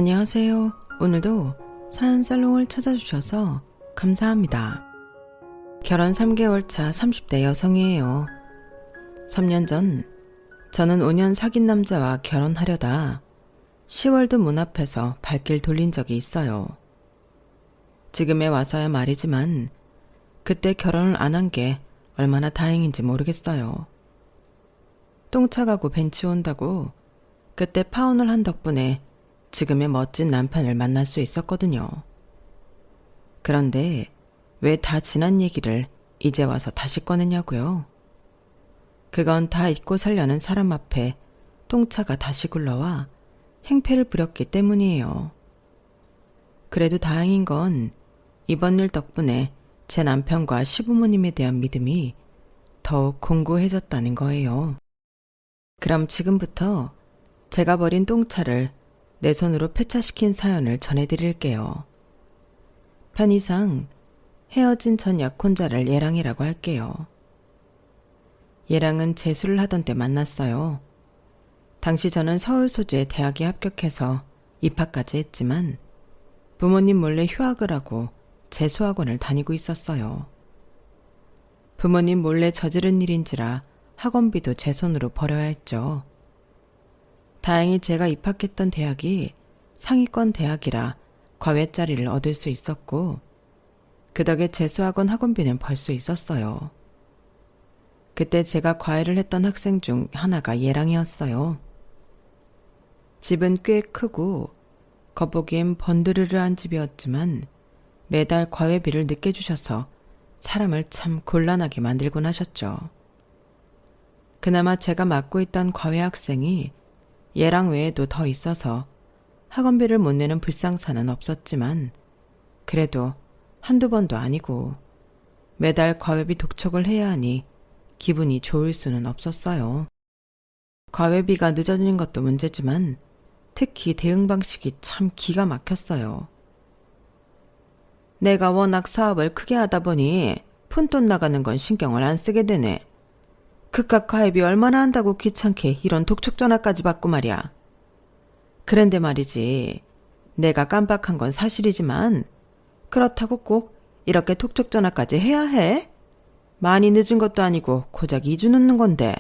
안녕하세요. 오늘도 사연살롱을 찾아주셔서 감사합니다. 결혼 3개월 차 30대 여성이에요. 3년 전 저는 5년 사귄 남자와 결혼하려다 10월도 문 앞에서 발길 돌린 적이 있어요. 지금에 와서야 말이지만 그때 결혼을 안 한 게 얼마나 다행인지 모르겠어요. 똥차 가고 벤치 온다고 그때 파혼을 한 덕분에 지금의 멋진 남편을 만날 수 있었거든요. 그런데 왜 다 지난 얘기를 이제 와서 다시 꺼내냐고요? 그건 다 잊고 살려는 사람 앞에 똥차가 다시 굴러와 행패를 부렸기 때문이에요. 그래도 다행인 건 이번 일 덕분에 제 남편과 시부모님에 대한 믿음이 더욱 공고해졌다는 거예요. 그럼 지금부터 제가 버린 똥차를 내 손으로 폐차시킨 사연을 전해드릴게요. 편의상 헤어진 전 약혼자를 예랑이라고 할게요. 예랑은 재수를 하던 때 만났어요. 당시 저는 서울 소재 대학에 합격해서 입학까지 했지만 부모님 몰래 휴학을 하고 재수학원을 다니고 있었어요. 부모님 몰래 저지른 일인지라 학원비도 제 손으로 벌여야 했죠. 다행히 제가 입학했던 대학이 상위권 대학이라 과외자리를 얻을 수 있었고 그 덕에 재수학원 학원비는 벌 수 있었어요. 그때 제가 과외를 했던 학생 중 하나가 예랑이었어요. 집은 꽤 크고 겉보기엔 번드르르한 집이었지만 매달 과외비를 늦게 주셔서 사람을 참 곤란하게 만들곤 하셨죠. 그나마 제가 맡고 있던 과외 학생이 예랑 외에도 더 있어서 학원비를 못 내는 불상사는 없었지만 그래도 한두 번도 아니고 매달 과외비 독촉을 해야 하니 기분이 좋을 수는 없었어요. 과외비가 늦어지는 것도 문제지만 특히 대응 방식이 참 기가 막혔어요. 내가 워낙 사업을 크게 하다 보니 푼돈 나가는 건 신경을 안 쓰게 되네. 그깟 과외비 얼마나 한다고 귀찮게 이런 독촉 전화까지 받고 말이야. 그런데 말이지, 내가 깜빡한 건 사실이지만 그렇다고 꼭 이렇게 독촉 전화까지 해야 해? 많이 늦은 것도 아니고 고작 2주 늦는 건데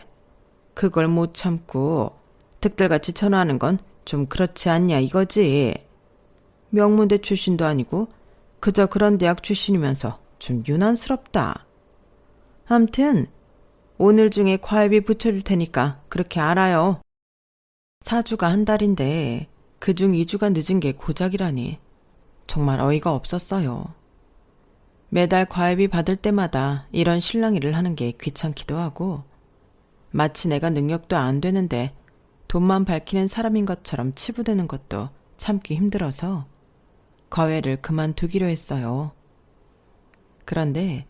그걸 못 참고 득달같이 전화하는 건 좀 그렇지 않냐 이거지. 명문대 출신도 아니고 그저 그런 대학 출신이면서 좀 유난스럽다. 암튼 오늘 중에 과외비 붙여줄 테니까 그렇게 알아요. 사주가 한 달인데 그중 2주가 늦은 게 고작이라니 정말 어이가 없었어요. 매달 과외비 받을 때마다 이런 실랑이를 하는 게 귀찮기도 하고 마치 내가 능력도 안 되는데 돈만 밝히는 사람인 것처럼 치부되는 것도 참기 힘들어서 과외를 그만두기로 했어요. 그런데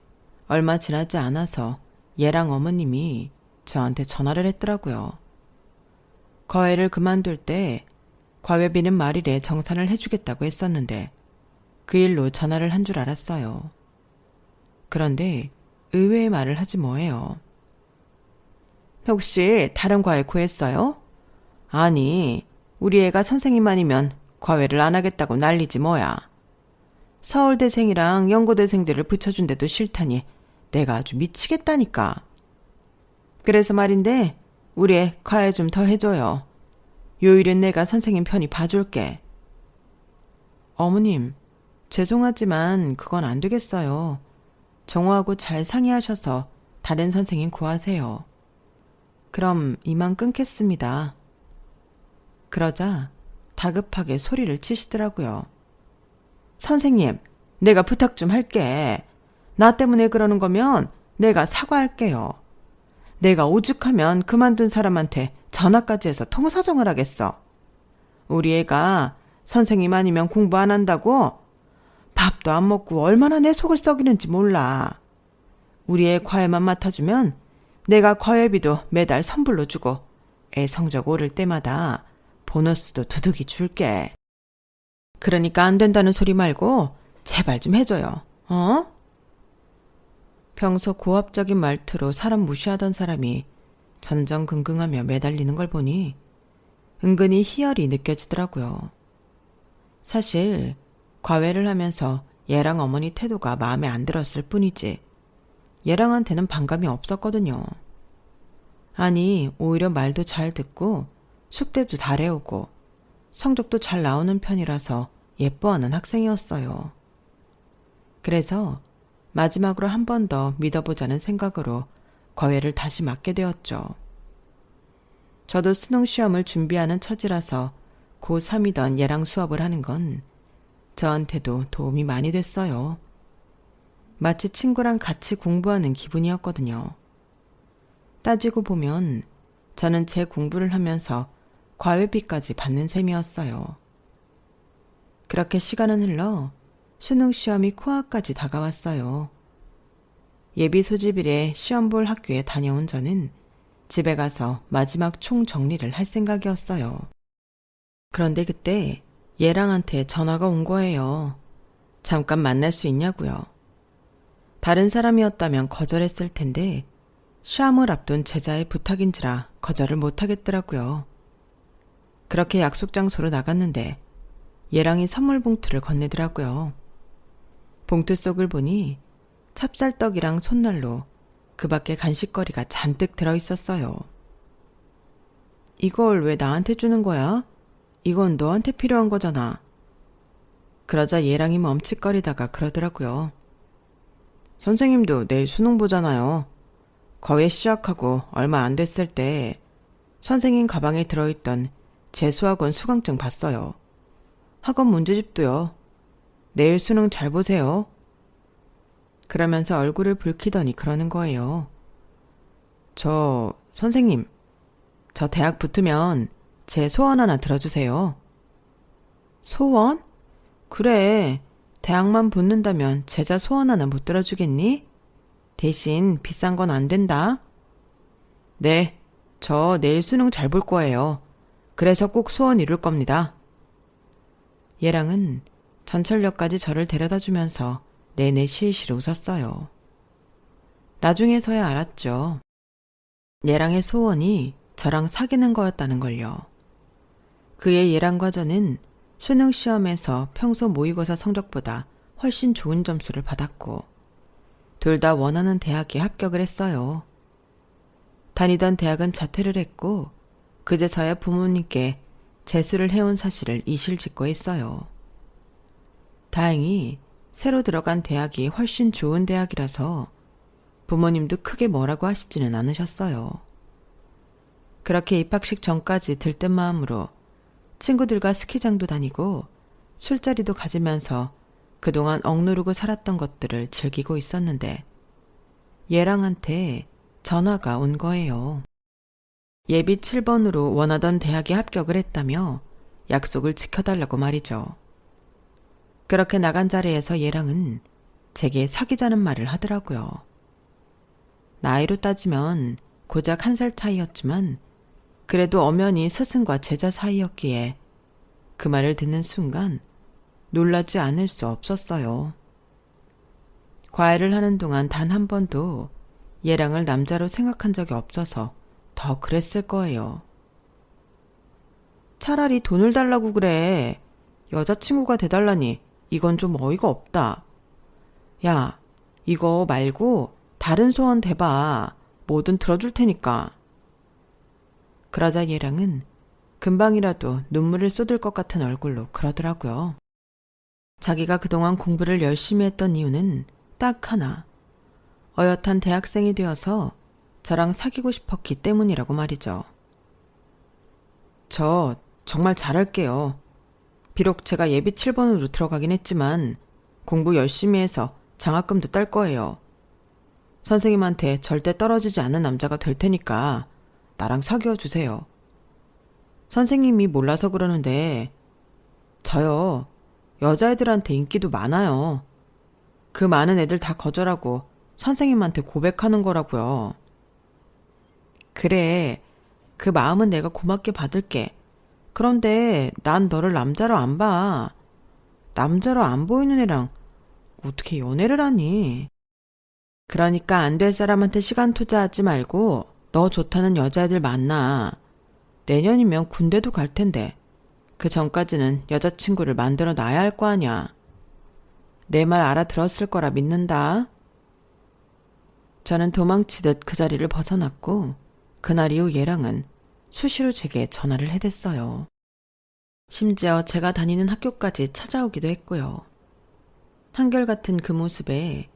얼마 지나지 않아서 예랑 어머님이 저한테 전화를 했더라고요. 과외를 그만둘 때 과외비는 말일에 정산을 해주겠다고 했었는데 그 일로 전화를 한 줄 알았어요. 그런데 의외의 말을 하지 뭐예요. 혹시 다른 과외 구했어요? 아니, 우리 애가 선생님 아니면 과외를 안 하겠다고 난리지 뭐야. 서울대생이랑 연고대생들을 붙여준데도 싫다니 내가 아주 미치겠다니까. 그래서 말인데 우리 애 과외 좀 더 해줘요. 요일은 내가 선생님 편히 봐줄게. 어머님, 죄송하지만 그건 안 되겠어요. 정호하고 잘 상의하셔서 다른 선생님 구하세요. 그럼 이만 끊겠습니다. 그러자 다급하게 소리를 치시더라고요. 선생님, 내가 부탁 좀 할게. 나 때문에 그러는 거면 내가 사과할게요. 내가 오죽하면 그만둔 사람한테 전화까지 해서 통사정을 하겠어. 우리 애가 선생님 아니면 공부 안 한다고? 밥도 안 먹고 얼마나 내 속을 썩이는지 몰라. 우리 애 과외만 맡아주면 내가 과외비도 매달 선불로 주고 애 성적 오를 때마다 보너스도 두둑이 줄게. 그러니까 안 된다는 소리 말고 제발 좀 해줘요. 어? 평소 고압적인 말투로 사람 무시하던 사람이 전전긍긍하며 매달리는 걸 보니 은근히 희열이 느껴지더라고요. 사실 과외를 하면서 얘랑 어머니 태도가 마음에 안 들었을 뿐이지 얘랑한테는 반감이 없었거든요. 아니, 오히려 말도 잘 듣고 숙제도 잘 해오고 성적도 잘 나오는 편이라서 예뻐하는 학생이었어요. 그래서 마지막으로 한 번 더 믿어보자는 생각으로 과외를 다시 맡게 되었죠. 저도 수능 시험을 준비하는 처지라서 고3이던 얘랑 수업을 하는 건 저한테도 도움이 많이 됐어요. 마치 친구랑 같이 공부하는 기분이었거든요. 따지고 보면 저는 제 공부를 하면서 과외비까지 받는 셈이었어요. 그렇게 시간은 흘러 수능 시험이 코앞까지 다가왔어요. 예비 소집일에 시험 볼 학교에 다녀온 저는 집에 가서 마지막 총정리를 할 생각이었어요. 그런데 그때 얘랑한테 전화가 온 거예요. 잠깐 만날 수 있냐고요. 다른 사람이었다면 거절했을 텐데 시험을 앞둔 제자의 부탁인지라 거절을 못하겠더라고요. 그렇게 약속 장소로 나갔는데 얘랑이 선물 봉투를 건네더라고요. 봉투 속을 보니 찹쌀떡이랑 손난로, 그 밖에 간식거리가 잔뜩 들어있었어요. 이걸 왜 나한테 주는 거야? 이건 너한테 필요한 거잖아. 그러자 얘랑이 멈칫거리다가 그러더라고요. 선생님도 내일 수능 보잖아요. 과외 시작하고 얼마 안 됐을 때 선생님 가방에 들어있던 제 수학원 수강증 봤어요. 학원 문제집도요. 내일 수능 잘 보세요. 그러면서 얼굴을 붉히더니 그러는 거예요. 선생님, 저 대학 붙으면 제 소원 하나 들어주세요. 소원? 그래, 대학만 붙는다면 제자 소원 하나 못 들어주겠니? 대신 비싼 건 안 된다. 네, 저 내일 수능 잘 볼 거예요. 그래서 꼭 소원 이룰 겁니다. 얘랑은 전철역까지 저를 데려다 주면서 내내 실실 웃었어요. 나중에서야 알았죠. 얘랑의 소원이 저랑 사귀는 거였다는 걸요. 그의 얘랑과 저는 수능 시험에서 평소 모의고사 성적보다 훨씬 좋은 점수를 받았고 둘 다 원하는 대학에 합격을 했어요. 다니던 대학은 자퇴를 했고 그제서야 부모님께 재수를 해온 사실을 이실직고 했어요. 다행히 새로 들어간 대학이 훨씬 좋은 대학이라서 부모님도 크게 뭐라고 하시지는 않으셨어요. 그렇게 입학식 전까지 들뜬 마음으로 친구들과 스키장도 다니고 술자리도 가지면서 그동안 억누르고 살았던 것들을 즐기고 있었는데 얘랑한테 전화가 온 거예요. 예비 7번으로 원하던 대학에 합격을 했다며 약속을 지켜달라고 말이죠. 그렇게 나간 자리에서 얘랑은 제게 사귀자는 말을 하더라고요. 나이로 따지면 고작 1살 차이였지만 그래도 엄연히 스승과 제자 사이였기에 그 말을 듣는 순간 놀라지 않을 수 없었어요. 과외를 하는 동안 단 한 번도 얘랑을 남자로 생각한 적이 없어서 더 그랬을 거예요. 차라리 돈을 달라고 그래. 여자친구가 돼달라니 이건 좀 어이가 없다. 야, 이거 말고 다른 소원 대봐. 뭐든 들어줄 테니까. 그러자 얘랑은 금방이라도 눈물을 쏟을 것 같은 얼굴로 그러더라고요. 자기가 그동안 공부를 열심히 했던 이유는 딱 하나. 어엿한 대학생이 되어서 저랑 사귀고 싶었기 때문이라고 말이죠. 저 정말 잘할게요. 비록 제가 예비 7번으로 들어가긴 했지만 공부 열심히 해서 장학금도 딸 거예요. 선생님한테 절대 떨어지지 않는 남자가 될 테니까 나랑 사귀어 주세요. 선생님이 몰라서 그러는데 저요, 여자애들한테 인기도 많아요. 그 많은 애들 다 거절하고 선생님한테 고백하는 거라고요. 그래, 그 마음은 내가 고맙게 받을게. 그런데 난 너를 남자로 안 봐. 남자로 안 보이는 애랑 어떻게 연애를 하니? 그러니까 안 될 사람한테 시간 투자하지 말고 너 좋다는 여자애들 만나. 내년이면 군대도 갈 텐데 그 전까지는 여자친구를 만들어 놔야 할 거 아냐. 내 말 알아들었을 거라 믿는다. 저는 도망치듯 그 자리를 벗어났고 그날 이후 얘랑은 수시로 제게 전화를 해댔어요. 심지어 제가 다니는 학교까지 찾아오기도 했고요. 한결같은 그 모습에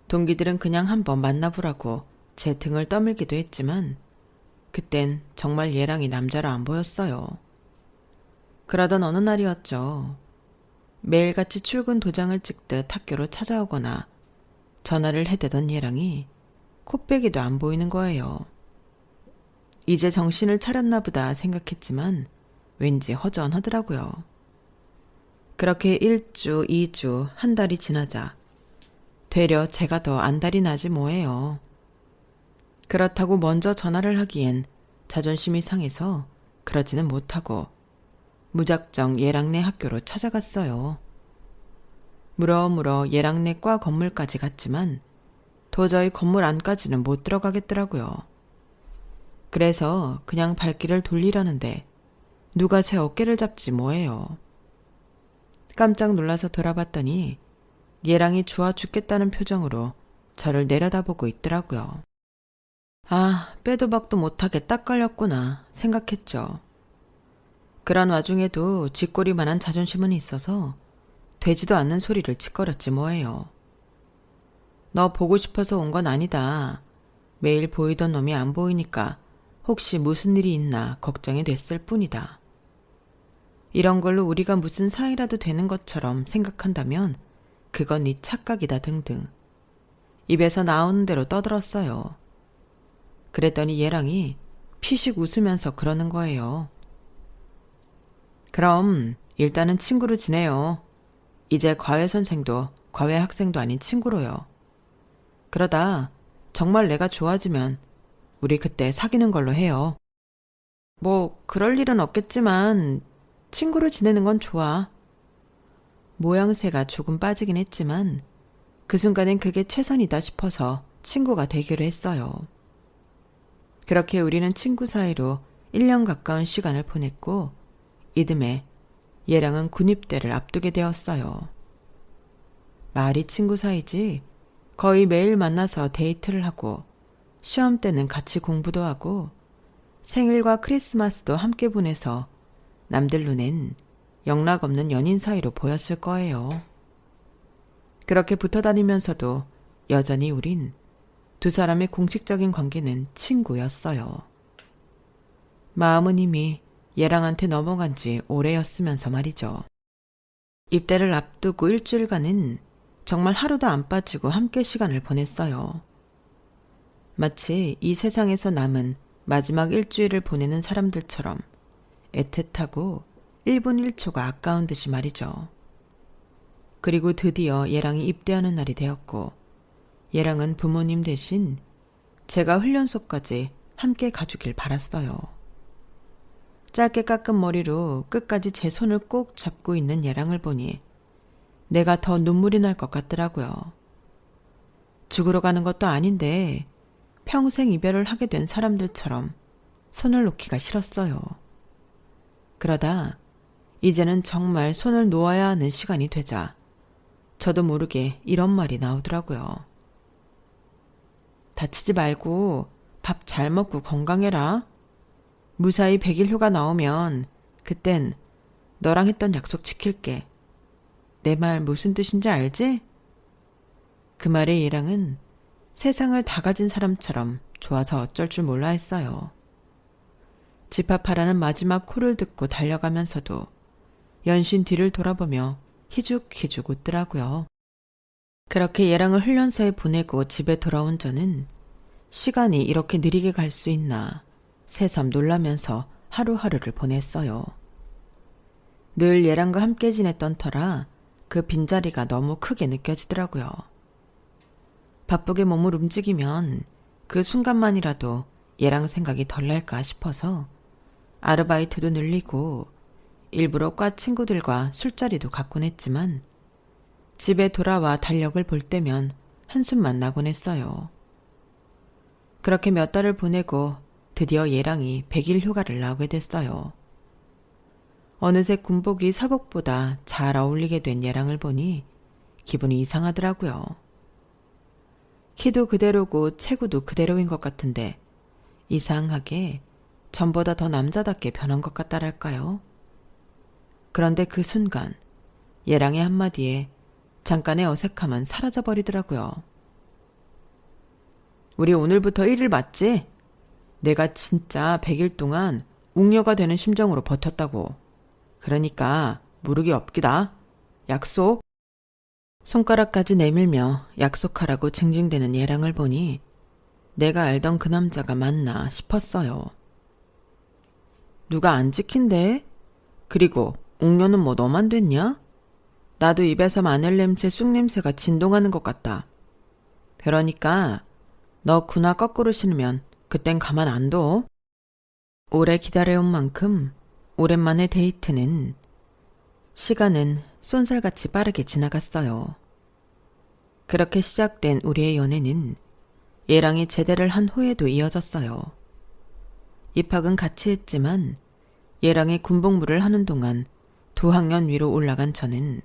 동기들은 그냥 한번 만나보라고 제 등을 떠밀기도 했지만 그땐 정말 얘랑이 남자로 안 보였어요. 그러던 어느 날이었죠. 매일같이 출근 도장을 찍듯 학교로 찾아오거나 전화를 해대던 얘랑이 코빼기도 안 보이는 거예요. 이제 정신을 차렸나 보다 생각했지만 왠지 허전하더라고요. 그렇게 1주, 2주, 한 달이 지나자 되려 제가 더 안달이 나지 뭐예요. 그렇다고 먼저 전화를 하기엔 자존심이 상해서 그러지는 못하고 무작정 얘랑네 학교로 찾아갔어요. 물어물어 얘랑네 과 건물까지 갔지만 도저히 건물 안까지는 못 들어가겠더라고요. 그래서 그냥 발길을 돌리려는데 누가 제 어깨를 잡지 뭐예요. 깜짝 놀라서 돌아봤더니 얘랑이 좋아 죽겠다는 표정으로 저를 내려다보고 있더라고요. 아, 빼도 박도 못하게 딱 걸렸구나 생각했죠. 그런 와중에도 쥐꼬리만한 자존심은 있어서 되지도 않는 소리를 짓거렸지 뭐예요. 너 보고 싶어서 온 건 아니다. 매일 보이던 놈이 안 보이니까 혹시 무슨 일이 있나 걱정이 됐을 뿐이다. 이런 걸로 우리가 무슨 사이라도 되는 것처럼 생각한다면 그건 네 착각이다 등등. 입에서 나오는 대로 떠들었어요. 그랬더니 얘랑이 피식 웃으면서 그러는 거예요. 그럼 일단은 친구로 지내요. 이제 과외 선생도 과외 학생도 아닌 친구로요. 그러다 정말 내가 좋아지면 우리 그때 사귀는 걸로 해요. 뭐 그럴 일은 없겠지만 친구로 지내는 건 좋아. 모양새가 조금 빠지긴 했지만 그 순간엔 그게 최선이다 싶어서 친구가 되기로 했어요. 그렇게 우리는 친구 사이로 1년 가까운 시간을 보냈고 이듬해 얘랑은 군입대를 앞두게 되었어요. 말이 친구 사이지 거의 매일 만나서 데이트를 하고 시험 때는 같이 공부도 하고 생일과 크리스마스도 함께 보내서 남들 눈엔 영락없는 연인 사이로 보였을 거예요. 그렇게 붙어 다니면서도 여전히 우린 두 사람의 공식적인 관계는 친구였어요. 마음은 이미 얘랑한테 넘어간 지 오래였으면서 말이죠. 입대를 앞두고 일주일간은 정말 하루도 안 빠지고 함께 시간을 보냈어요. 마치 이 세상에서 남은 마지막 일주일을 보내는 사람들처럼 애틋하고 1분 1초가 아까운 듯이 말이죠. 그리고 드디어 얘랑이 입대하는 날이 되었고 얘랑은 부모님 대신 제가 훈련소까지 함께 가주길 바랐어요. 짧게 깎은 머리로 끝까지 제 손을 꼭 잡고 있는 얘랑을 보니 내가 더 눈물이 날 것 같더라고요. 죽으러 가는 것도 아닌데 평생 이별을 하게 된 사람들처럼 손을 놓기가 싫었어요. 그러다 이제는 정말 손을 놓아야 하는 시간이 되자 저도 모르게 이런 말이 나오더라고요. 다치지 말고 밥 잘 먹고 건강해라. 무사히 100일 휴가 나오면 그땐 너랑 했던 약속 지킬게. 내 말 무슨 뜻인지 알지? 그 말에 얘랑은 세상을 다 가진 사람처럼 좋아서 어쩔 줄 몰라 했어요. 집합하라는 마지막 콜을 듣고 달려가면서도 연신 뒤를 돌아보며 희죽희죽 웃더라고요. 그렇게 얘랑을 훈련소에 보내고 집에 돌아온 저는 시간이 이렇게 느리게 갈 수 있나 새삼 놀라면서 하루하루를 보냈어요. 늘 얘랑과 함께 지냈던 터라 그 빈자리가 너무 크게 느껴지더라고요. 바쁘게 몸을 움직이면 그 순간만이라도 얘랑 생각이 덜 날까 싶어서 아르바이트도 늘리고 일부러 과 친구들과 술자리도 갖곤 했지만 집에 돌아와 달력을 볼 때면 한숨만 나곤 했어요. 그렇게 몇 달을 보내고 드디어 얘랑이 100일 휴가를 나오게 됐어요. 어느새 군복이 사복보다 잘 어울리게 된 얘랑을 보니 기분이 이상하더라고요. 키도 그대로고 체구도 그대로인 것 같은데 이상하게 전보다 더 남자답게 변한 것 같다랄까요? 그런데 그 순간 얘랑의 한마디에 잠깐의 어색함은 사라져버리더라고요. 우리 오늘부터 1일 맞지? 내가 진짜 100일 동안 웅녀가 되는 심정으로 버텼다고. 그러니까 무르기 없기다. 약속. 손가락까지 내밀며 약속하라고 징징대는 얘랑을 보니 내가 알던 그 남자가 맞나 싶었어요. 누가 안 지킨대? 그리고 웅녀는 뭐 너만 됐냐? 나도 입에서 마늘 냄새, 쑥 냄새가 진동하는 것 같다. 그러니까 너 군화 거꾸로 신으면 그땐 가만 안 둬. 오래 기다려온 만큼 오랜만에 데이트는 시간은 쏜살같이 빠르게 지나갔어요. 그렇게 시작된 우리의 연애는 얘랑이 제대를 한 후에도 이어졌어요. 입학은 같이 했지만 얘랑이 군복무를 하는 동안 두 학년 위로 올라간 저는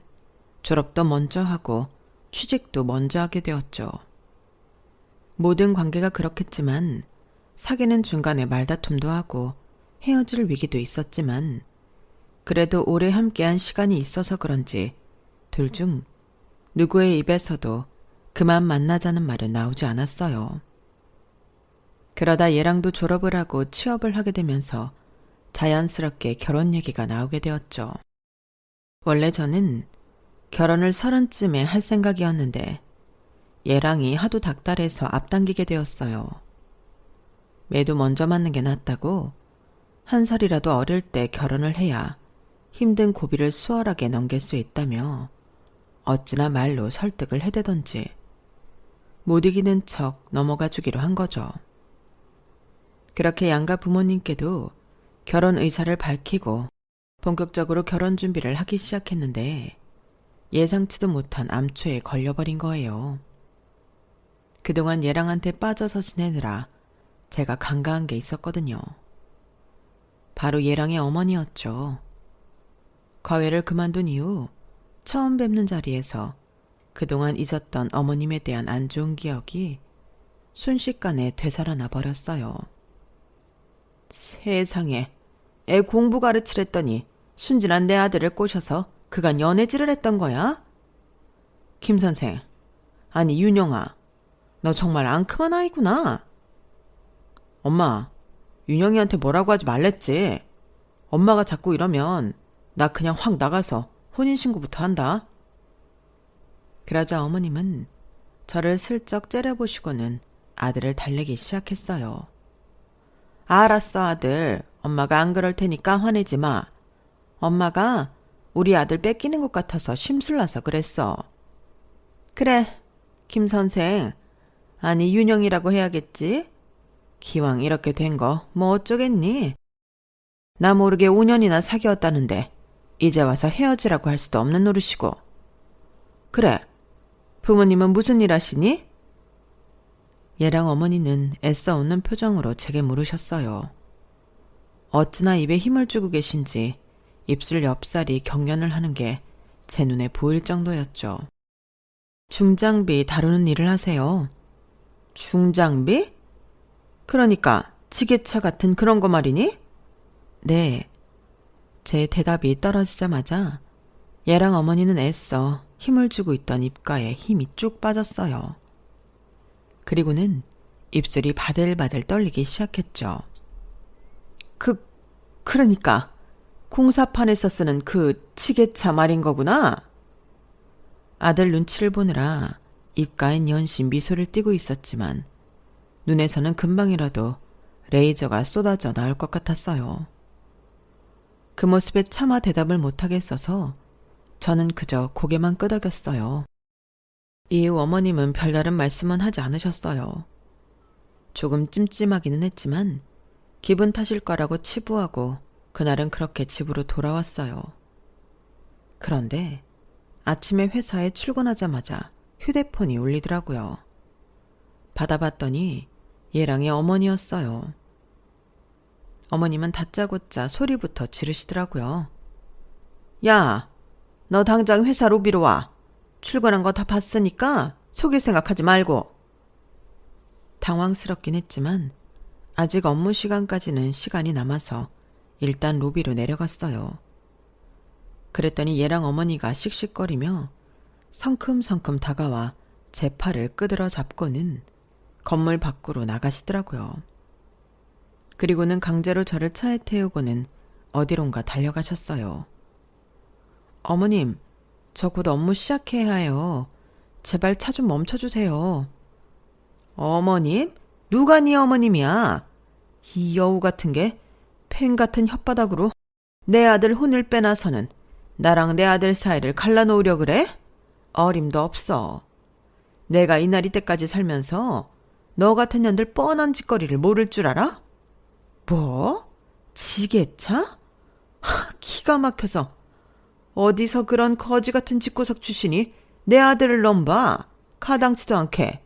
졸업도 먼저 하고 취직도 먼저 하게 되었죠. 모든 관계가 그렇겠지만 사귀는 중간에 말다툼도 하고 헤어질 위기도 있었지만 그래도 오래 함께한 시간이 있어서 그런지 둘 중 누구의 입에서도 그만 만나자는 말은 나오지 않았어요. 그러다 얘랑도 졸업을 하고 취업을 하게 되면서 자연스럽게 결혼 얘기가 나오게 되었죠. 원래 저는 결혼을 30쯤에 할 생각이었는데 얘랑이 하도 닥달해서 앞당기게 되었어요. 매도 먼저 맞는 게 낫다고 한 살이라도 어릴 때 결혼을 해야 힘든 고비를 수월하게 넘길 수 있다며 어찌나 말로 설득을 해대던지 못 이기는 척 넘어가 주기로 한 거죠. 그렇게 양가 부모님께도 결혼 의사를 밝히고 본격적으로 결혼 준비를 하기 시작했는데 예상치도 못한 암초에 걸려버린 거예요. 그동안 얘랑한테 빠져서 지내느라 제가 간과한 게 있었거든요. 바로 얘랑의 어머니였죠. 과외를 그만둔 이후 처음 뵙는 자리에서 그동안 잊었던 어머님에 대한 안 좋은 기억이 순식간에 되살아나 버렸어요. 세상에, 애 공부 가르치랬더니 순진한 내 아들을 꼬셔서 그간 연애질을 했던 거야? 김 선생, 아니 윤영아, 너 정말 앙큼한 아이구나. 엄마, 윤영이한테 뭐라고 하지 말랬지. 엄마가 자꾸 이러면 나 그냥 확 나가서 혼인신고부터 한다. 그러자 어머님은 저를 슬쩍 째려보시고는 아들을 달래기 시작했어요. 알았어 아들, 엄마가 안 그럴 테니까 화내지 마. 엄마가 우리 아들 뺏기는 것 같아서 심술나서 그랬어. 그래, 김 선생, 아니 윤영이라고 해야겠지? 기왕 이렇게 된 거 뭐 어쩌겠니? 나 모르게 5년이나 사귀었다는데 이제 와서 헤어지라고 할 수도 없는 노릇이고. 그래, 부모님은 무슨 일 하시니? 얘랑 어머니는 애써 웃는 표정으로 제게 물으셨어요. 어찌나 입에 힘을 주고 계신지 입술 옆살이 경련을 하는 게 제 눈에 보일 정도였죠. 중장비 다루는 일을 하세요. 중장비? 그러니까 지게차 같은 그런 거 말이니? 네. 제 대답이 떨어지자마자 얘랑 어머니는 애써 힘을 주고 있던 입가에 힘이 쭉 빠졌어요. 그리고는 입술이 바들바들 떨리기 시작했죠. 그러니까 공사판에서 쓰는 그 치게차 말인 거구나. 아들 눈치를 보느라 입가엔 연신 미소를 띠고 있었지만 눈에서는 금방이라도 레이저가 쏟아져 나올 것 같았어요. 그 모습에 차마 대답을 못하겠어서 저는 그저 고개만 끄덕였어요. 이후 어머님은 별다른 말씀은 하지 않으셨어요. 조금 찜찜하기는 했지만 기분 탓일 거라고 치부하고 그날은 그렇게 집으로 돌아왔어요. 그런데 아침에 회사에 출근하자마자 휴대폰이 울리더라고요. 받아봤더니 얘랑의 어머니였어요. 어머님은 다짜고짜 소리부터 지르시더라고요. 야, 너 당장 회사 로비로 와. 출근한 거 다 봤으니까 속일 생각하지 말고. 당황스럽긴 했지만 아직 업무 시간까지는 시간이 남아서 일단 로비로 내려갔어요. 그랬더니 얘랑 어머니가 씩씩거리며 성큼성큼 다가와 제 팔을 끄드러 잡고는 건물 밖으로 나가시더라고요. 그리고는 강제로 저를 차에 태우고는 어디론가 달려가셨어요. 어머님, 저 곧 업무 시작해야 해요. 제발 차 좀 멈춰주세요. 어머님? 누가 네 어머님이야? 이 여우 같은 게 펜 같은 혓바닥으로 내 아들 혼을 빼놔서는 나랑 내 아들 사이를 갈라놓으려 그래? 어림도 없어. 내가 이날이 때까지 살면서 너 같은 년들 뻔한 짓거리를 모를 줄 알아? 뭐? 지게차? 기가 막혀서 어디서 그런 거지 같은 집구석 출신이 내 아들을 넘봐. 가당치도 않게.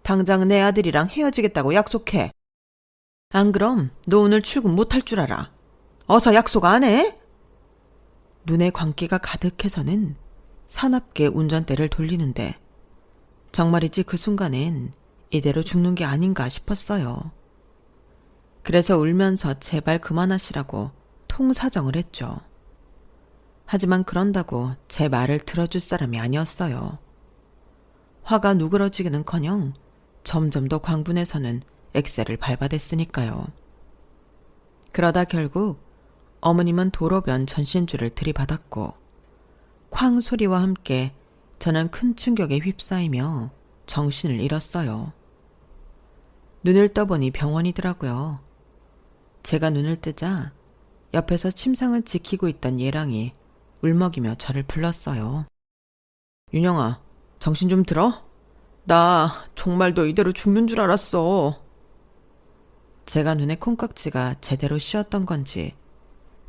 당장 내 아들이랑 헤어지겠다고 약속해. 안 그럼 너 오늘 출근 못할 줄 알아. 어서 약속 안 해? 눈에 광기가 가득해서는 사납게 운전대를 돌리는데 정말이지 그 순간엔 이대로 죽는 게 아닌가 싶었어요. 그래서 울면서 제발 그만하시라고 통사정을 했죠. 하지만 그런다고 제 말을 들어줄 사람이 아니었어요. 화가 누그러지기는커녕 점점 더 광분해서는 엑셀을 밟아댔으니까요. 그러다 결국 어머님은 도로변 전신줄을 들이받았고 쾅 소리와 함께 저는 큰 충격에 휩싸이며 정신을 잃었어요. 눈을 떠보니 병원이더라고요. 제가 눈을 뜨자 옆에서 침상을 지키고 있던 예랑이 울먹이며 저를 불렀어요. 윤영아, 정신 좀 들어? 나 정말 너 이대로 죽는 줄 알았어. 제가 눈에 콩깍지가 제대로 씌었던 건지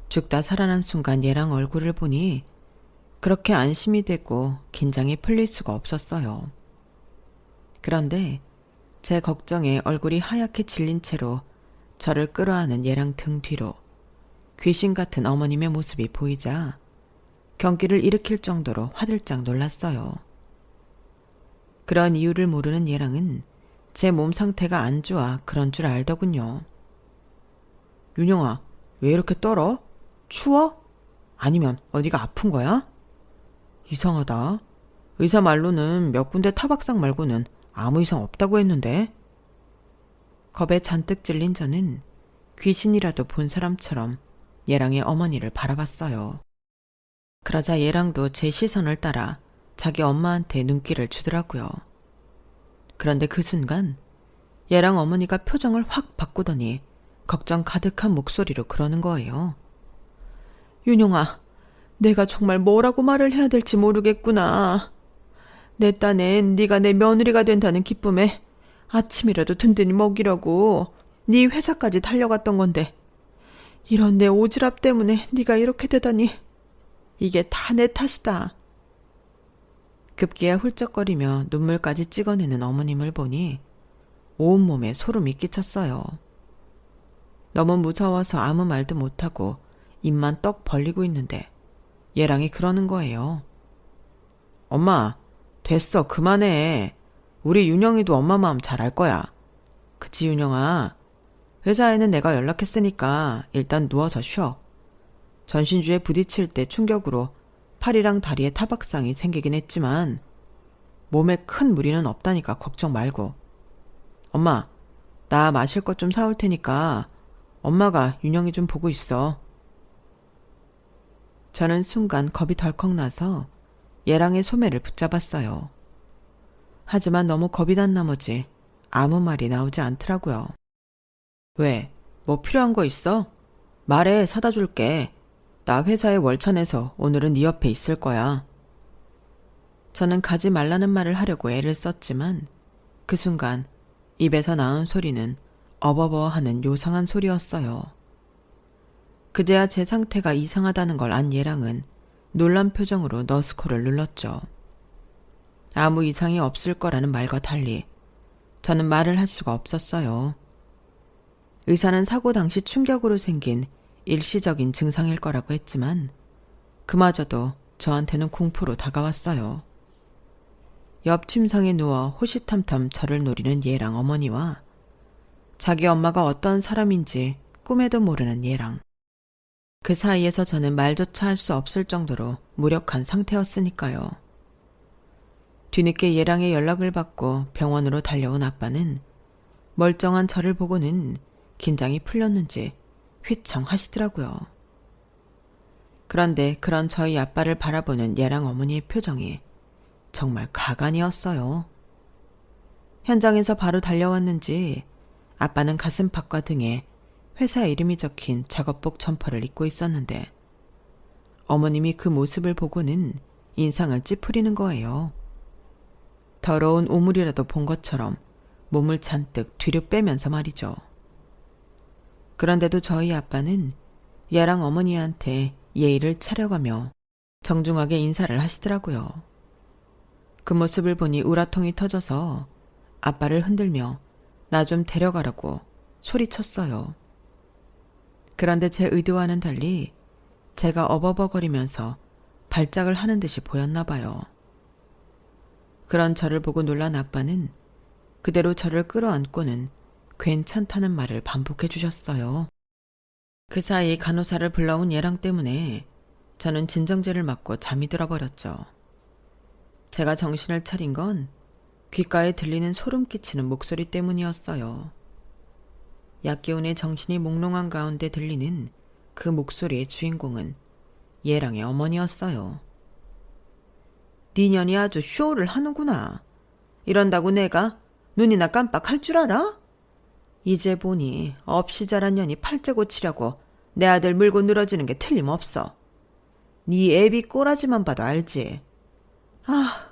죽다 살아난 순간 얘랑 얼굴을 보니 그렇게 안심이 되고 긴장이 풀릴 수가 없었어요. 그런데 제 걱정에 얼굴이 하얗게 질린 채로 저를 끌어안은 얘랑 등 뒤로 귀신 같은 어머님의 모습이 보이자 경기를 일으킬 정도로 화들짝 놀랐어요. 그런 이유를 모르는 얘랑은 제 몸 상태가 안 좋아 그런 줄 알더군요. 윤영아, 왜 이렇게 떨어? 추워? 아니면 어디가 아픈 거야? 이상하다. 의사 말로는 몇 군데 타박상 말고는 아무 이상 없다고 했는데. 겁에 잔뜩 질린 저는 귀신이라도 본 사람처럼 예랑의 어머니를 바라봤어요. 그러자 예랑도 제 시선을 따라 자기 엄마한테 눈길을 주더라고요. 그런데 그 순간 예랑 어머니가 표정을 확 바꾸더니 걱정 가득한 목소리로 그러는 거예요. 윤영아, 내가 정말 뭐라고 말을 해야 될지 모르겠구나. 내 딴엔 네가 내 며느리가 된다는 기쁨에 아침이라도 든든히 먹이려고 네 회사까지 달려갔던 건데 이런 내 오지랖 때문에 네가 이렇게 되다니. 이게 다 내 탓이다. 급기야 훌쩍거리며 눈물까지 찍어내는 어머님을 보니 온몸에 소름이 끼쳤어요. 너무 무서워서 아무 말도 못하고 입만 떡 벌리고 있는데 얘랑이 그러는 거예요. 엄마, 됐어. 그만해. 우리 윤영이도 엄마 마음 잘 알 거야. 그치, 윤영아? 회사에는 내가 연락했으니까 일단 누워서 쉬어. 전신주에 부딪힐 때 충격으로 팔이랑 다리에 타박상이 생기긴 했지만 몸에 큰 무리는 없다니까 걱정 말고. 엄마, 나 마실 것 좀 사올 테니까 엄마가 윤영이 좀 보고 있어. 저는 순간 겁이 덜컥 나서 예랑의 소매를 붙잡았어요. 하지만 너무 겁이 난 나머지 아무 말이 나오지 않더라고요. 왜? 뭐 필요한 거 있어? 말해, 사다 줄게. 나 회사에 월차 내서 오늘은 네 옆에 있을 거야. 저는 가지 말라는 말을 하려고 애를 썼지만 그 순간 입에서 나온 소리는 어버버 하는 요상한 소리였어요. 그제야 제 상태가 이상하다는 걸 안 예랑은 놀란 표정으로 너스코를 눌렀죠. 아무 이상이 없을 거라는 말과 달리 저는 말을 할 수가 없었어요. 의사는 사고 당시 충격으로 생긴 일시적인 증상일 거라고 했지만 그마저도 저한테는 공포로 다가왔어요. 옆 침상에 누워 호시탐탐 저를 노리는 얘랑 어머니와 자기 엄마가 어떤 사람인지 꿈에도 모르는 얘랑. 그 사이에서 저는 말조차 할 수 없을 정도로 무력한 상태였으니까요. 뒤늦게 얘랑의 연락을 받고 병원으로 달려온 아빠는 멀쩡한 저를 보고는 긴장이 풀렸는지 휘청 하시더라고요. 그런데 그런 저희 아빠를 바라보는 얘랑 어머니의 표정이 정말 가관이었어요. 현장에서 바로 달려왔는지 아빠는 가슴팍과 등에 회사 이름이 적힌 작업복 점퍼를 입고 있었는데 어머님이 그 모습을 보고는 인상을 찌푸리는 거예요. 더러운 오물이라도 본 것처럼 몸을 잔뜩 뒤로 빼면서 말이죠. 그런데도 저희 아빠는 얘랑 어머니한테 예의를 차려가며 정중하게 인사를 하시더라고요. 그 모습을 보니 우라통이 터져서 아빠를 흔들며 나 좀 데려가라고 소리쳤어요. 그런데 제 의도와는 달리 제가 어버버거리면서 발작을 하는 듯이 보였나 봐요. 그런 저를 보고 놀란 아빠는 그대로 저를 끌어안고는 괜찮다는 말을 반복해 주셨어요. 그 사이 간호사를 불러온 얘랑 때문에 저는 진정제를 맞고 잠이 들어버렸죠. 제가 정신을 차린 건 귓가에 들리는 소름 끼치는 목소리 때문이었어요. 약기운에 정신이 몽롱한 가운데 들리는 그 목소리의 주인공은 얘랑의 어머니였어요. 니년이 아주 쇼를 하는구나. 이런다고 내가 눈이나 깜빡할 줄 알아? 이제 보니 없이 자란 년이 팔자 고치려고 내 아들 물고 늘어지는 게 틀림없어. 네 애비 꼬라지만 봐도 알지. 아,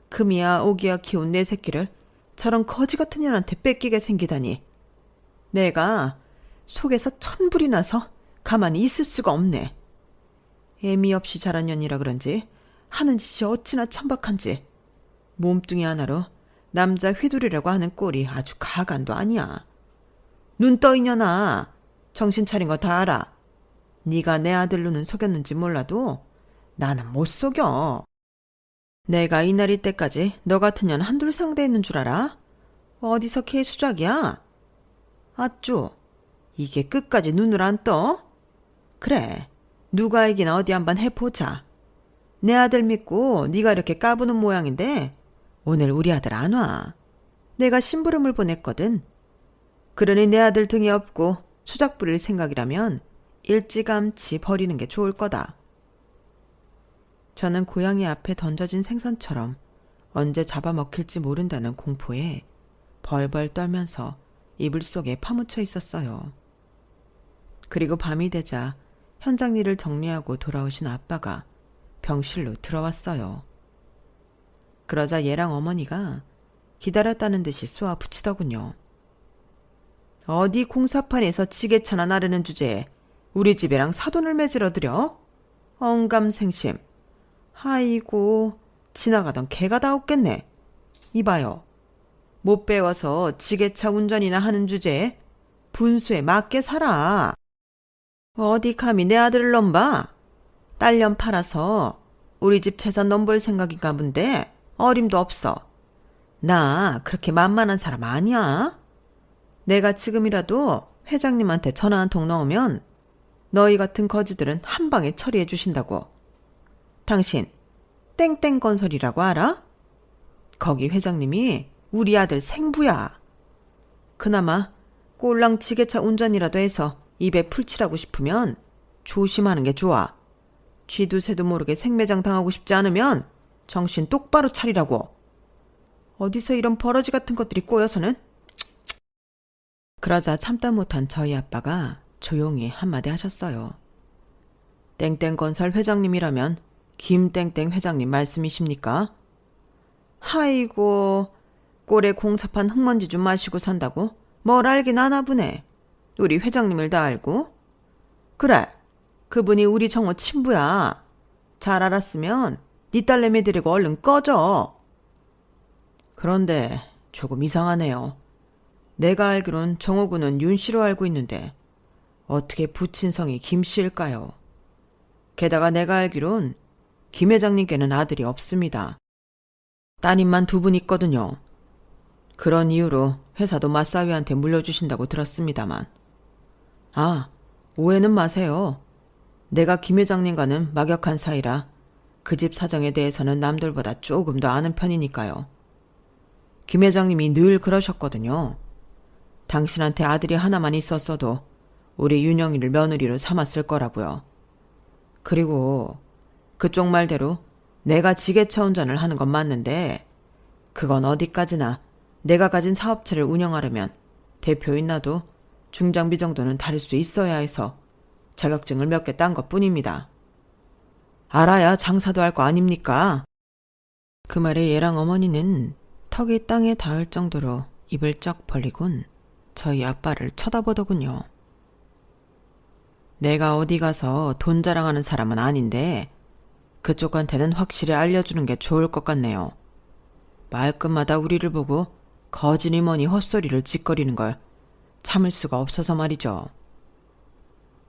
금이야 오기야 키운 내 새끼를 저런 거지 같은 년한테 뺏기게 생기다니. 내가 속에서 천불이 나서 가만히 있을 수가 없네. 애미 없이 자란 년이라 그런지 하는 짓이 어찌나 천박한지 몸뚱이 하나로 남자 휘두르려고 하는 꼴이 아주 가관도 아니야. 눈 떠 이년아. 정신 차린 거 다 알아. 네가 내 아들 눈은 속였는지 몰라도 나는 못 속여. 내가 이날이 때까지 너 같은 년 한둘 상대했는 줄 알아? 어디서 개수작이야? 아쭈, 이게 끝까지 눈을 안 떠? 그래, 누가 이기나 어디 한번 해보자. 내 아들 믿고 네가 이렇게 까부는 모양인데 오늘 우리 아들 안 와. 내가 심부름을 보냈거든. 그러니 내 아들 등에 업고 수작 부릴 생각이라면 일찌감치 버리는 게 좋을 거다. 저는 고양이 앞에 던져진 생선처럼 언제 잡아먹힐지 모른다는 공포에 벌벌 떨면서 이불 속에 파묻혀 있었어요. 그리고 밤이 되자 현장 일을 정리하고 돌아오신 아빠가 병실로 들어왔어요. 그러자 얘랑 어머니가 기다렸다는 듯이 쏘아 붙이더군요. 어디 공사판에서 지게차나 나르는 주제에 우리 집애랑 사돈을 매질러 들여? 엉감생심. 아이고, 지나가던 개가 다 없겠네. 이봐요. 못 배워서 지게차 운전이나 하는 주제에 분수에 맞게 살아. 어디 감히 내 아들을 넘봐? 딸년 팔아서 우리 집 재산 넘볼 생각인가 본데 어림도 없어. 나 그렇게 만만한 사람 아니야. 내가 지금이라도 회장님한테 전화 한 통 넣으면 너희 같은 거지들은 한 방에 처리해 주신다고. 당신 땡땡건설이라고 알아? 거기 회장님이 우리 아들 생부야. 그나마 꼴랑 지게차 운전이라도 해서 입에 풀칠하고 싶으면 조심하는 게 좋아. 쥐도 새도 모르게 생매장 당하고 싶지 않으면 정신 똑바로 차리라고. 어디서 이런 버러지 같은 것들이 꼬여서는. 그러자 참다 못한 저희 아빠가 조용히 한마디 하셨어요. 땡땡건설 회장님이라면 김땡땡 회장님 말씀이십니까? 아이고, 꼴에 공사판 흙먼지 좀 마시고 산다고 뭘 알긴 아나 보네. 우리 회장님을 다 알고. 그래, 그분이 우리 정호 친부야. 잘 알았으면 네 딸내미 데리고 얼른 꺼져. 그런데 조금 이상하네요. 내가 알기론 정호군은 윤씨로 알고 있는데 어떻게 부친성이 김씨일까요? 게다가 내가 알기론 김 회장님께는 아들이 없습니다. 따님만 두 분 있거든요. 그런 이유로 회사도 맞사위한테 물려주신다고 들었습니다만. 아, 오해는 마세요. 내가 김 회장님과는 막역한 사이라 그 집 사정에 대해서는 남들보다 조금 더 아는 편이니까요. 김 회장님이 늘 그러셨거든요. 당신한테 아들이 하나만 있었어도 우리 윤영이를 며느리로 삼았을 거라고요. 그리고 그쪽 말대로 내가 지게차 운전을 하는 건 맞는데 그건 어디까지나 내가 가진 사업체를 운영하려면 대표인 나도 중장비 정도는 다룰 수 있어야 해서 자격증을 몇 개 딴 것뿐입니다. 알아야 장사도 할 거 아닙니까? 그 말에 얘랑 어머니는 턱이 땅에 닿을 정도로 입을 쩍 벌리곤 저희 아빠를 쳐다보더군요. 내가 어디 가서 돈 자랑하는 사람은 아닌데 그쪽한테는 확실히 알려주는 게 좋을 것 같네요. 말끝마다 우리를 보고 거지니 뭐니 헛소리를 짓거리는 걸 참을 수가 없어서 말이죠.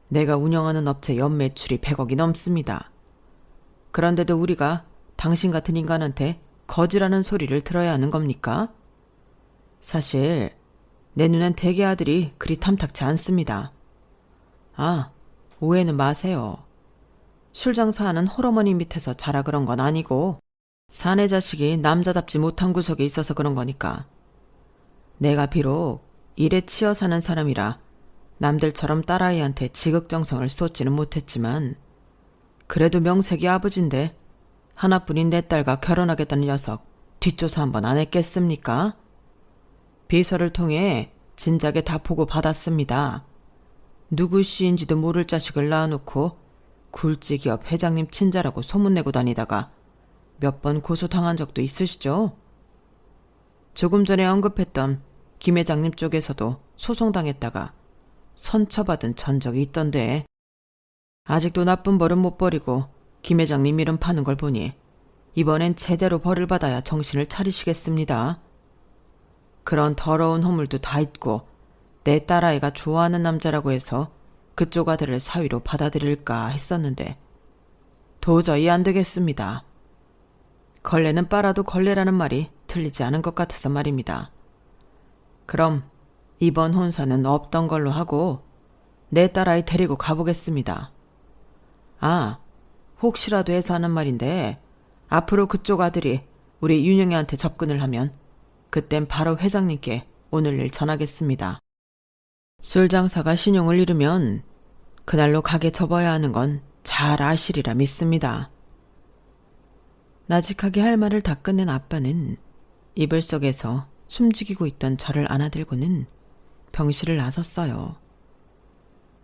내가 운영하는 업체 연매출이 100억이 넘습니다. 그런데도 우리가 당신 같은 인간한테 거지라는 소리를 들어야 하는 겁니까? 사실 내 눈엔 대개 아들이 그리 탐탁치 않습니다. 아, 오해는 마세요. 술 장사하는 홀어머니 밑에서 자라 그런 건 아니고 사내 자식이 남자답지 못한 구석에 있어서 그런 거니까. 내가 비록 일에 치여 사는 사람이라 남들처럼 딸아이한테 지극정성을 쏟지는 못했지만 그래도 명색이 아버지인데 하나뿐인 내 딸과 결혼하겠다는 녀석 뒷조사 한번 안 했겠습니까? 비서를 통해 진작에 다 보고 받았습니다. 누구 씨인지도 모를 자식을 낳아놓고 굴지기업 회장님 친자라고 소문내고 다니다가 몇 번 고소당한 적도 있으시죠? 조금 전에 언급했던 김 회장님 쪽에서도 소송당했다가 선처받은 전적이 있던데 아직도 나쁜 벌은 못 버리고 김 회장님 이름 파는 걸 보니 이번엔 제대로 벌을 받아야 정신을 차리시겠습니다. 그런 더러운 허물도 다 잊고 내 딸아이가 좋아하는 남자라고 해서 그쪽 아들을 사위로 받아들일까 했었는데 도저히 안 되겠습니다. 걸레는 빨아도 걸레라는 말이 틀리지 않은 것 같아서 말입니다. 그럼 이번 혼사는 없던 걸로 하고 내 딸아이 데리고 가보겠습니다. 아, 혹시라도 해서 하는 말인데 앞으로 그쪽 아들이 우리 윤영이한테 접근을 하면 그땐 바로 회장님께 오늘 일 전하겠습니다. 술 장사가 신용을 잃으면 그날로 가게 접어야 하는 건 잘 아시리라 믿습니다. 나직하게 할 말을 다 끝낸 아빠는 이불 속에서 숨죽이고 있던 저를 안아들고는 병실을 나섰어요.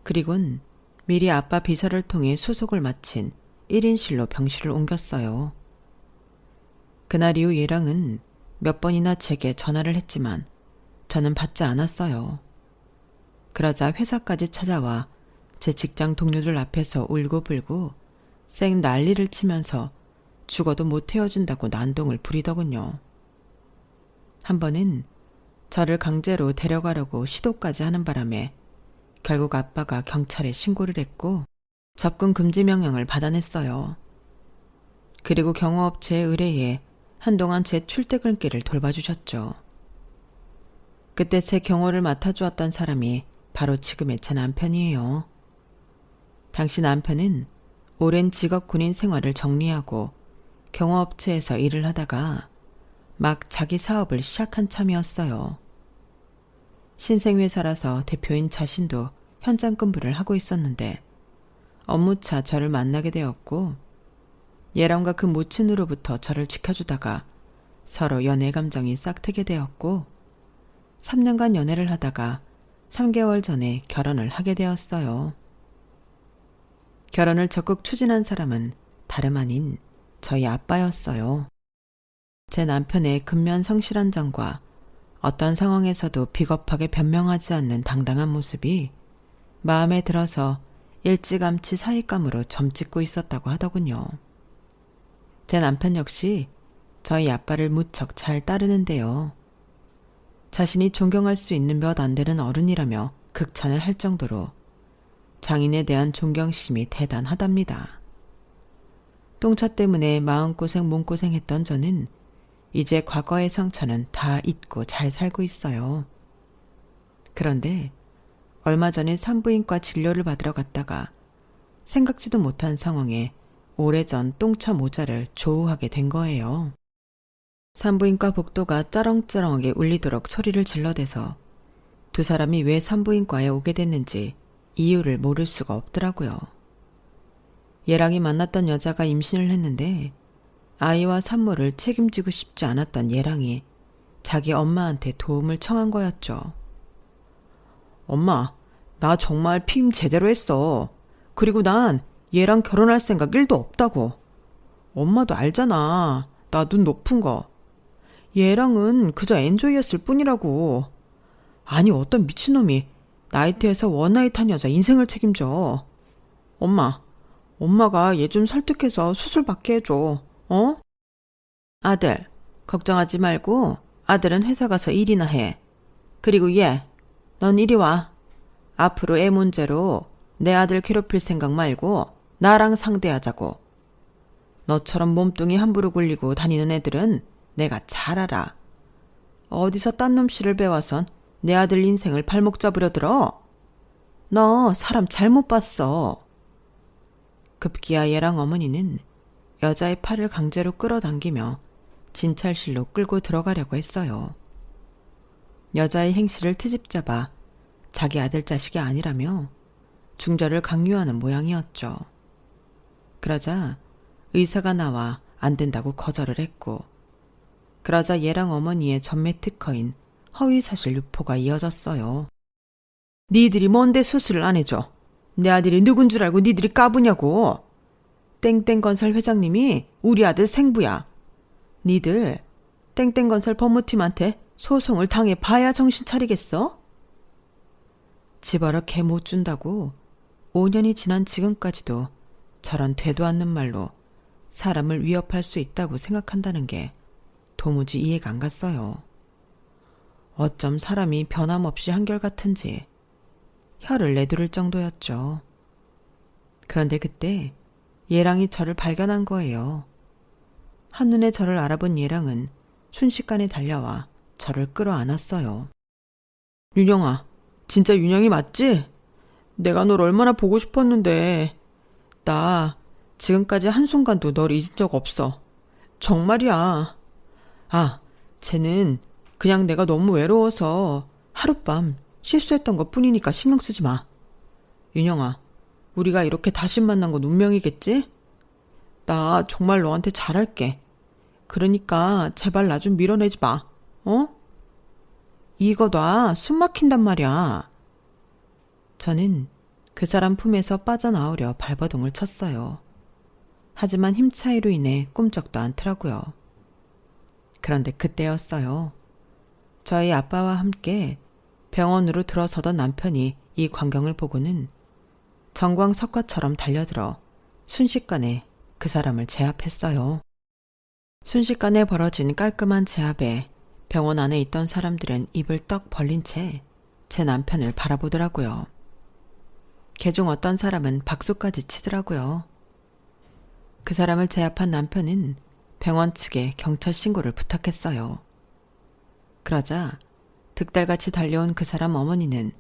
그리곤 미리 아빠 비서를 통해 수속을 마친 1인실로 병실을 옮겼어요. 그날 이후 얘랑은 몇 번이나 제게 전화를 했지만 저는 받지 않았어요. 그러자 회사까지 찾아와 제 직장 동료들 앞에서 울고불고 쌩 난리를 치면서 죽어도 못 헤어진다고 난동을 부리더군요. 한 번은 저를 강제로 데려가려고 시도까지 하는 바람에 결국 아빠가 경찰에 신고를 했고 접근 금지 명령을 받아냈어요. 그리고 경호업체에 의뢰해 한동안 제 출퇴근길을 돌봐주셨죠. 그때 제 경호를 맡아주었던 사람이 바로 지금의 제 남편이에요. 당시 남편은 오랜 직업 군인 생활을 정리하고 경호업체에서 일을 하다가 막 자기 사업을 시작한 참이었어요. 신생회사라서 대표인 자신도 현장 근무를 하고 있었는데 업무차 저를 만나게 되었고 예람과 그 모친으로부터 저를 지켜주다가 서로 연애 감정이 싹트게 되었고 3년간 연애를 하다가 3개월 전에 결혼을 하게 되었어요. 결혼을 적극 추진한 사람은 다름 아닌 저희 아빠였어요. 제 남편의 근면 성실한 점과 어떤 상황에서도 비겁하게 변명하지 않는 당당한 모습이 마음에 들어서 일찌감치 사익감으로 점찍고 있었다고 하더군요. 제 남편 역시 저희 아빠를 무척 잘 따르는데요. 자신이 존경할 수 있는 몇 안 되는 어른이라며 극찬을 할 정도로 장인에 대한 존경심이 대단하답니다. 똥차 때문에 마음고생 몸고생했던 저는 이제 과거의 상처는 다 잊고 잘 살고 있어요. 그런데 얼마 전에 산부인과 진료를 받으러 갔다가 생각지도 못한 상황에 오래전 똥차 모자를 조우하게 된 거예요. 산부인과 복도가 쩌렁쩌렁하게 울리도록 소리를 질러대서 두 사람이 왜 산부인과에 오게 됐는지 이유를 모를 수가 없더라고요. 얘랑이 만났던 여자가 임신을 했는데 아이와 산모를 책임지고 싶지 않았던 얘랑이 자기 엄마한테 도움을 청한 거였죠. 엄마, 나 정말 피임 제대로 했어. 그리고 난 얘랑 결혼할 생각 1도 없다고. 엄마도 알잖아. 나 눈 높은 거. 얘랑은 그저 엔조이였을 뿐이라고. 아니 어떤 미친놈이 나이트에서 원나잇한 여자 인생을 책임져. 엄마가 얘 좀 설득해서 수술 받게 해줘. 어? 아들, 걱정하지 말고 아들은 회사 가서 일이나 해. 그리고 얘, 넌 이리 와. 앞으로 애 문제로 내 아들 괴롭힐 생각 말고 나랑 상대하자고. 너처럼 몸뚱이 함부로 굴리고 다니는 애들은 내가 잘 알아. 어디서 딴 놈씨를 배워선 내 아들 인생을 발목 잡으려 들어? 너 사람 잘못 봤어. 급기야 얘랑 어머니는 여자의 팔을 강제로 끌어당기며 진찰실로 끌고 들어가려고 했어요. 여자의 행실을 트집잡아 자기 아들 자식이 아니라며 중절을 강요하는 모양이었죠. 그러자 의사가 나와 안 된다고 거절을 했고, 그러자 얘랑 어머니의 전매 특허인 허위사실 유포가 이어졌어요. 니들이 뭔데 수술을 안 해줘? 내 아들이 누군 줄 알고 니들이 까부냐고. 땡땡건설 회장님이 우리 아들 생부야. 니들 땡땡건설 법무팀한테 소송을 당해봐야 정신 차리겠어? 집어러 개 못 준다고 5년이 지난 지금까지도 저런 되도 않는 말로 사람을 위협할 수 있다고 생각한다는 게 도무지 이해가 안 갔어요. 어쩜 사람이 변함없이 한결같은지 혀를 내두를 정도였죠. 그런데 그때 예랑이 저를 발견한 거예요. 한눈에 저를 알아본 예랑은 순식간에 달려와 저를 끌어안았어요. 윤영아, 진짜 윤영이 맞지? 내가 널 얼마나 보고 싶었는데. 나 지금까지 한순간도 널 잊은 적 없어. 정말이야. 아, 쟤는 그냥 내가 너무 외로워서 하룻밤 실수했던 것 뿐이니까 신경 쓰지 마. 윤영아, 우리가 이렇게 다시 만난 건 운명이겠지? 나 정말 너한테 잘할게. 그러니까 제발 나 좀 밀어내지 마. 어? 이거 놔. 숨 막힌단 말이야. 저는 그 사람 품에서 빠져나오려 발버둥을 쳤어요. 하지만 힘 차이로 인해 꼼짝도 않더라고요. 그런데 그때였어요. 저희 아빠와 함께 병원으로 들어서던 남편이 이 광경을 보고는 정광석화처럼 달려들어 순식간에 그 사람을 제압했어요. 순식간에 벌어진 깔끔한 제압에 병원 안에 있던 사람들은 입을 떡 벌린 채 제 남편을 바라보더라고요. 개중 어떤 사람은 박수까지 치더라고요. 그 사람을 제압한 남편은 병원 측에 경찰 신고를 부탁했어요. 그러자 득달같이 달려온 그 사람 어머니는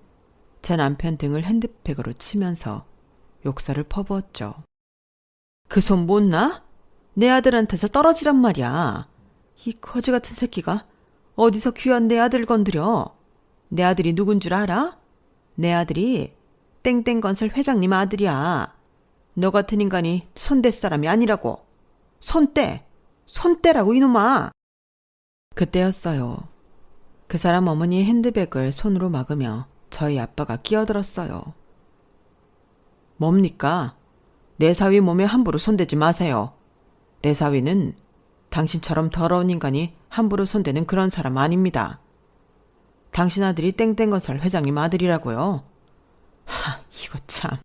제 남편 등을 핸드백으로 치면서 욕설을 퍼부었죠. 그 손 못 나? 내 아들한테서 떨어지란 말이야. 이 거지 같은 새끼가 어디서 귀한 내 아들 건드려? 내 아들이 누군 줄 알아? 내 아들이 땡땡건설 회장님 아들이야. 너 같은 인간이 손댈 사람이 아니라고. 손대라고 이놈아. 그때였어요. 그 사람 어머니의 핸드백을 손으로 막으며 저희 아빠가 끼어들었어요. 뭡니까? 내 사위 몸에 함부로 손대지 마세요. 내 사위는 당신처럼 더러운 인간이 함부로 손대는 그런 사람 아닙니다. 당신 아들이 땡땡건설 회장님 아들이라고요. 이거 참.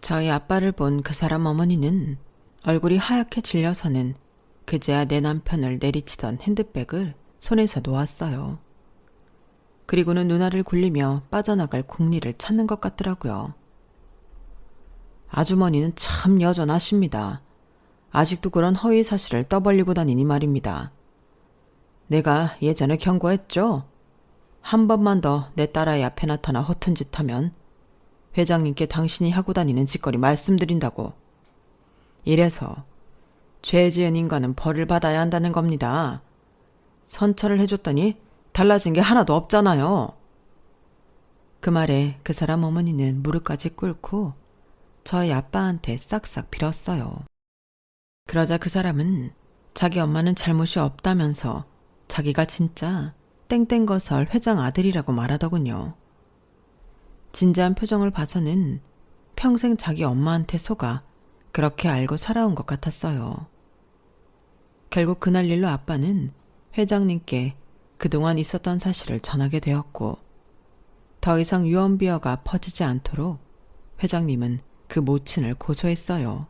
저희 아빠를 본 그 사람 어머니는 얼굴이 하얗게 질려서는 그제야 내 남편을 내리치던 핸드백을 손에서 놓았어요. 그리고는 누나를 굴리며 빠져나갈 궁리를 찾는 것 같더라고요. 아주머니는 참 여전하십니다. 아직도 그런 허위 사실을 떠벌리고 다니니 말입니다. 내가 예전에 경고했죠? 한 번만 더 내 딸아이 앞에 나타나 허튼 짓 하면 회장님께 당신이 하고 다니는 짓거리 말씀드린다고. 이래서 죄 지은 인간은 벌을 받아야 한다는 겁니다. 선처를 해줬더니 달라진 게 하나도 없잖아요. 그 말에 그 사람 어머니는 무릎까지 꿇고 저희 아빠한테 싹싹 빌었어요. 그러자 그 사람은 자기 엄마는 잘못이 없다면서 자기가 진짜 땡땡거설 회장 아들이라고 말하더군요. 진지한 표정을 봐서는 평생 자기 엄마한테 속아 그렇게 알고 살아온 것 같았어요. 결국 그날 일로 아빠는 회장님께 그동안 있었던 사실을 전하게 되었고, 더 이상 유언비어가 퍼지지 않도록 회장님은 그 모친을 고소했어요.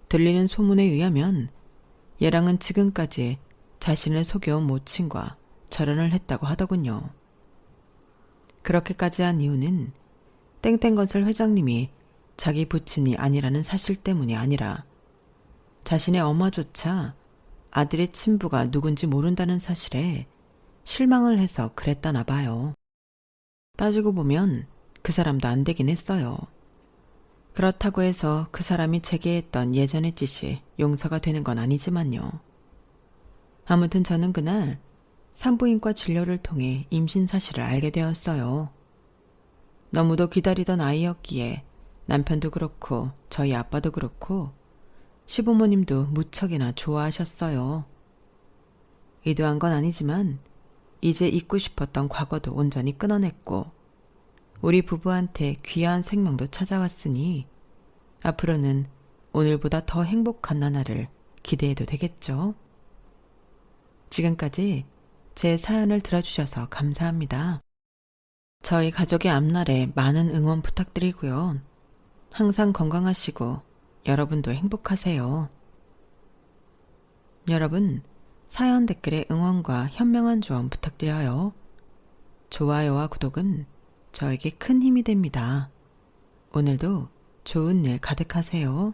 들리는 소문에 의하면 얘랑은 지금까지 자신을 속여온 모친과 절연을 했다고 하더군요. 그렇게까지 한 이유는 땡땡건설 회장님이 자기 부친이 아니라는 사실 때문이 아니라 자신의 엄마조차 아들의 친부가 누군지 모른다는 사실에 실망을 해서 그랬다나 봐요. 따지고 보면 그 사람도 안 되긴 했어요. 그렇다고 해서 그 사람이 제게 했던 예전의 짓이 용서가 되는 건 아니지만요. 아무튼 저는 그날 산부인과 진료를 통해 임신 사실을 알게 되었어요. 너무도 기다리던 아이였기에 남편도 그렇고 저희 아빠도 그렇고 시부모님도 무척이나 좋아하셨어요. 의도한 건 아니지만 이제 잊고 싶었던 과거도 온전히 끊어냈고 우리 부부한테 귀한 생명도 찾아왔으니 앞으로는 오늘보다 더 행복한 나날을 기대해도 되겠죠? 지금까지 제 사연을 들어주셔서 감사합니다. 저희 가족의 앞날에 많은 응원 부탁드리고요. 항상 건강하시고 여러분도 행복하세요. 여러분, 사연 댓글에 응원과 현명한 조언 부탁드려요. 좋아요와 구독은 저에게 큰 힘이 됩니다. 오늘도 좋은 일 가득하세요.